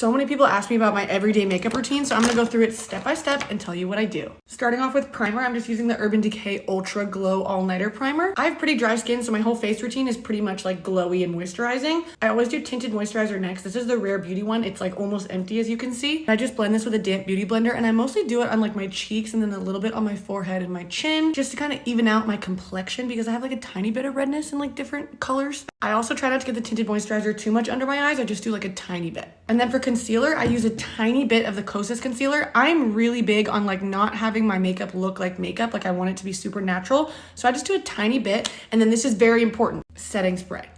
So many people ask me about my everyday makeup routine, so I'm gonna go through it step by step and tell you what I do. Starting off with primer, I'm just using the Urban Decay Ultra Glow All-Nighter Primer. I have pretty dry skin, so my whole face routine is pretty much like glowy and moisturizing. I always do tinted moisturizer next. This is the Rare Beauty one. It's like almost empty, as you can see. I just blend this with a damp beauty blender, and I mostly do it on like my cheeks and then a little bit on my forehead and my chin, just to kind of even out my complexion because I have like a tiny bit of redness in like different colors. I also try not to get the tinted moisturizer too much under my eyes. I just do like a tiny bit. And then for concealer, I use a tiny bit of the Kosas concealer. I'm really big on like not having my makeup look like makeup. Like I want it to be super natural. So I just do a tiny bit. And then this is very important, setting spray.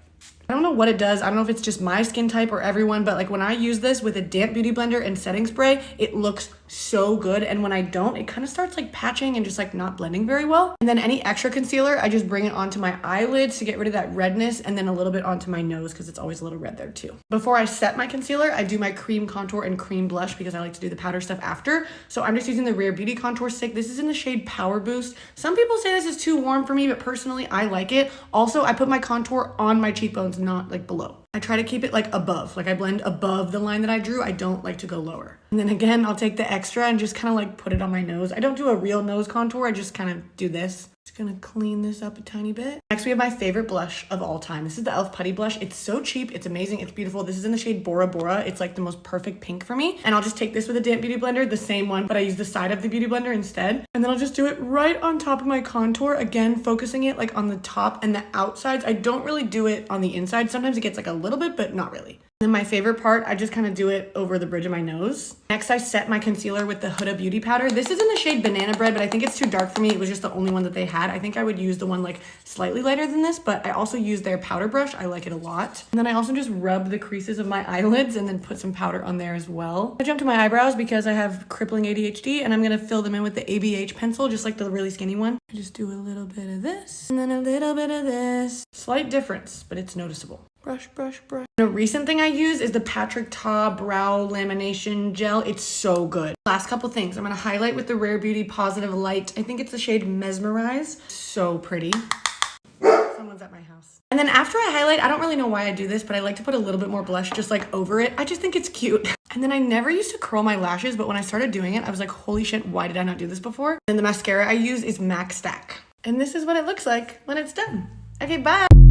I don't know what it does. I don't know if it's just my skin type or everyone, but like when I use this with a damp beauty blender and setting spray, it looks so good. And when I don't, it kind of starts like patching and just like not blending very well. And then any extra concealer, I just bring it onto my eyelids to get rid of that redness, and then a little bit onto my nose because it's always a little red there too. Before I set my concealer, I do my cream contour and cream blush because I like to do the powder stuff after. So I'm just using the Rare Beauty Contour Stick. This is in the shade Power Boost. Some people say this is too warm for me, but personally I like it. Also, I put my contour on my cheekbones, not like below. I try to keep it like above, like I blend above the line that I drew. I don't like to go lower. And then again, I'll take the extra and just kind of like put it on my nose. I don't do a real nose contour. I just kind of do this. Just gonna clean this up a tiny bit. Next, we have my favorite blush of all time. This is the e.l.f. Putty Blush. It's so cheap. It's amazing. It's beautiful. This is in the shade Bora Bora. It's like the most perfect pink for me. And I'll just take this with a damp beauty blender, the same one, but I use the side of the beauty blender instead. And then I'll just do it right on top of my contour. Again, focusing it like on the top and the outsides. I don't really do it on the inside. Sometimes it gets like a little bit, but not really. Then my favorite part, I just kind of do it over the bridge of my nose. Next, I set my concealer with the Huda Beauty powder. This is in the shade Banana Bread, but I think it's too dark for me. It was just the only one that they had. I think I would use the one like slightly lighter than this, but I also use their powder brush. I like it a lot. And then I also just rub the creases of my eyelids and then put some powder on there as well. I jump to my eyebrows because I have crippling ADHD, and I'm gonna fill them in with the ABH pencil, just like the really skinny one. I just do a little bit of this and then a little bit of this. Slight difference, but it's noticeable. Brush, brush, brush. And a recent thing I use is the Patrick Ta Brow Lamination Gel. It's so good. Last couple things. I'm gonna highlight with the Rare Beauty Positive Light. I think it's the shade Mesmerize. So pretty. Someone's at my house. And then after I highlight, I don't really know why I do this, but I like to put a little bit more blush just like over it. I just think it's cute. And then I never used to curl my lashes, but when I started doing it, I was like, holy shit, why did I not do this before? And the mascara I use is MAC Stack. And this is what it looks like when it's done. Okay, bye.